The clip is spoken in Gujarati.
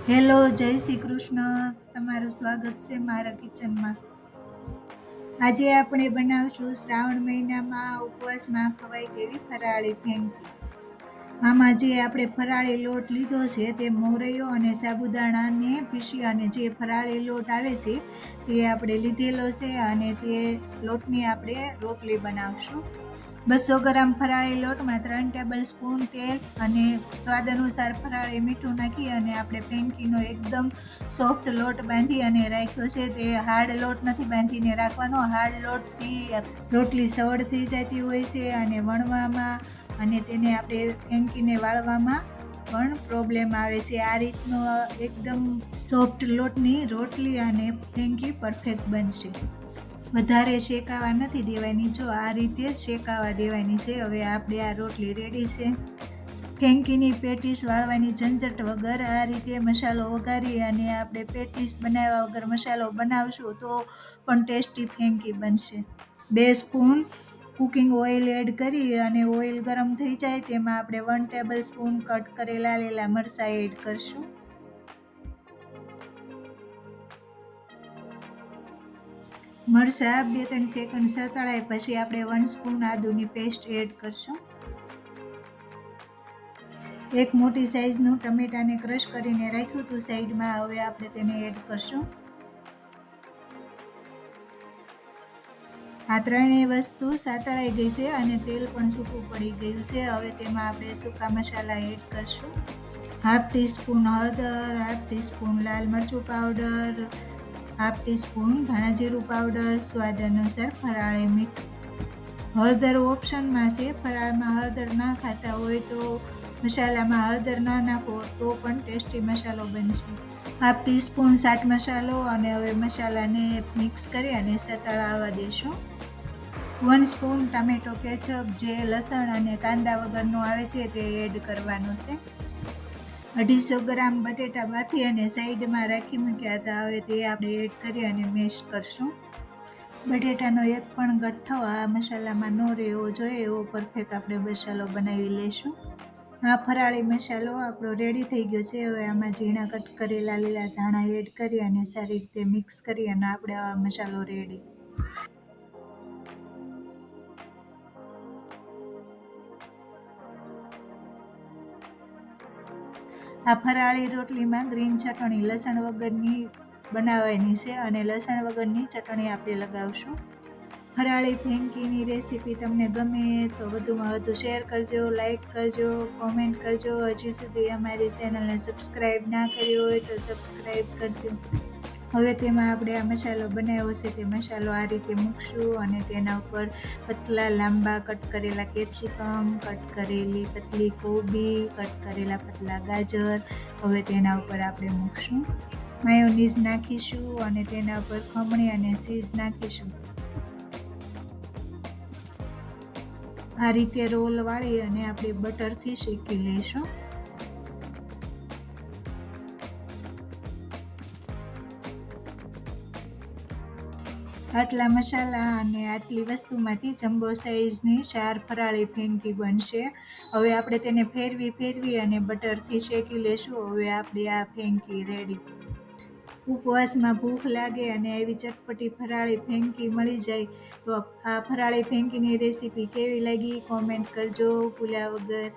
હેલો, જય શ્રી કૃષ્ણ. તમારું સ્વાગત છે મારા કિચનમાં. આજે આપણે બનાવશું શ્રાવણ મહિનામાં ઉપવાસમાં ખવાય તેવી ફરાળી ફેંકી. આમાં જે આપણે ફરાળી લોટ લીધો છે તે મોરૈયો અને સાબુદાણાને પીસી અને જે ફરાળી લોટ આવે છે તે આપણે લીધેલો છે અને તે લોટની આપણે રોટલી બનાવશું. 200 ગ્રામ ફરાળી લોટમાં 3 ટેબલ સ્પૂન તેલ અને સ્વાદ અનુસાર ફરાળી મીઠું નાખી અને આપણે ફેંકીનો એકદમ સોફ્ટ લોટ બાંધી અને રાખ્યો છે. તે હાર્ડ લોટ નથી બાંધીને રાખવાનો. હાર્ડ લોટથી રોટલી સવડ થઈ જતી હોય છે અને વણવામાં અને તેને આપણે ફેંકીને વાળવામાં પણ પ્રોબ્લેમ આવે છે. આ રીતનો એકદમ સોફ્ટ લોટની રોટલી અને ફેંકી પરફેક્ટ બનશે. વધારે શેકાવા નથી દેવાની, જો આ રીતે શેકાવા દેવાની છે. હવે આપણે આ રોટલી રેડી છે. ફેંકીની પેટીસ વાળવાની ઝંઝટ વગર આ રીતે મસાલો વઘારી અને આપણે પેટીસ બનાવ્યા વગર મસાલો બનાવશું તો પણ ટેસ્ટી ફેંકી બનશે. 2 સ્પૂન કુકિંગ ઓઇલ એડ કરી અને ઓઇલ ગરમ થઈ જાય તેમાં આપણે 1 ટેબલ સ્પૂન કટ કરેલા લીલા મરચાં એડ કરશું. મરચાં 2-3 સેકન્ડ સતળાય પછી આપણે 1 સ્પૂન આદુની પેસ્ટ એડ કરશું. એક મોટી સાઈઝનું ટમેટાને ક્રશ કરીને રાખ્યું હતું સાઈડમાં, હવે આપણે તેને એડ કરશું. આ ત્રણેય વસ્તુ સાતળાઈ ગઈ છે અને તેલ પણ સૂકું પડી ગયું છે. હવે તેમાં આપણે સૂકા મસાલા એડ કરશું. 1/2 ટીસ્પૂન હળદર, 1/2 ટીસ્પૂન લાલ મરચું પાવડર, 1/2 ટીસ્પૂન ધાણા જીરું પાવડર, સ્વાદ અનુસાર ફરાળી મીઠું. હળદર ઓપ્શનમાં છે. ફરાળમાં હળદર ના ખાતા હોય તો મસાલામાં હળદર ના નાખો તો પણ ટેસ્ટી મસાલો બનશે. 1/2 ટીસ્પૂન ચાટ મસાલો અને હવે મસાલાને મિક્સ કરી અને સતળાવા દેશું. 1 સ્પૂન ટામેટો કેચઅપ જે લસણ અને કાંદા વગરનો આવે છે તે એડ કરવાનો છે. 250 ગ્રામ બટેટા બાફી અને સાઈડમાં રાખી મૂક્યા હતા, હવે તે આપણે એડ કરી અને મેશ કરશું. બટેટાનો એક પણ ગઠ્ઠો આ મસાલામાં ન રહેવો જોઈએ એવો પરફેક્ટ આપણે મસાલો બનાવી લઈશું. આ ફરાળી મસાલો આપણો રેડી થઈ ગયો છે. હવે આમાં ઝીણા કટ કરેલા લીલા ધાણા એડ કરી અને સારી રીતે મિક્સ કરી અને આપણે આ મસાલો રેડી. આ ફરાળી રોટલીમાં ગ્રીન ચટણી લસણ વગરની બનાવવાની છે અને લસણ વગરની ચટણી આપણે લગાવશું. ફરાળી ફેંકીની રેસીપી તમને ગમે તો વધુમાં વધુ શેર કરજો, લાઈક કરજો, કોમેન્ટ કરજો. હજી સુધી અમારી ચેનલને સબસ્ક્રાઈબ ના કરી હોય તો સબસ્ક્રાઈબ કરજો. હવે તેમાં આપણે આ મસાલો બનાવ્યો છે તે મસાલો આ રીતે મૂકશું અને તેના ઉપર પતલા લાંબા કટ કરેલા કેપ્સિકમ, કટ કરેલી પતલી કોબી, કટ કરેલા પતલા ગાજર હવે તેના ઉપર આપણે મૂકશું. માયોનીઝ નાખીશું અને તેના ઉપર ખમણી અને ચીઝ નાખીશું. આ રીતે રોલ વાળી અને આપણે બટરથી શેકી લઈશું. આટલા મસાલા અને આટલી વસ્તુમાંથી જમ્બો સાઈઝની 4 ફરાળી ફેંકી બનશે. હવે આપણે તેને ફેરવી અને બટરથી શેકી લેશું. હવે આપણી આ ફેંકી રેડી. ઉપવાસમાં ભૂખ લાગે અને આવી ચટપટી ફરાળી ફેંકી મળી જાય તો આ ફરાળી ફેંકીની રેસીપી કેવી લાગી કોમેન્ટ કરજો ભૂલ્યા વગર.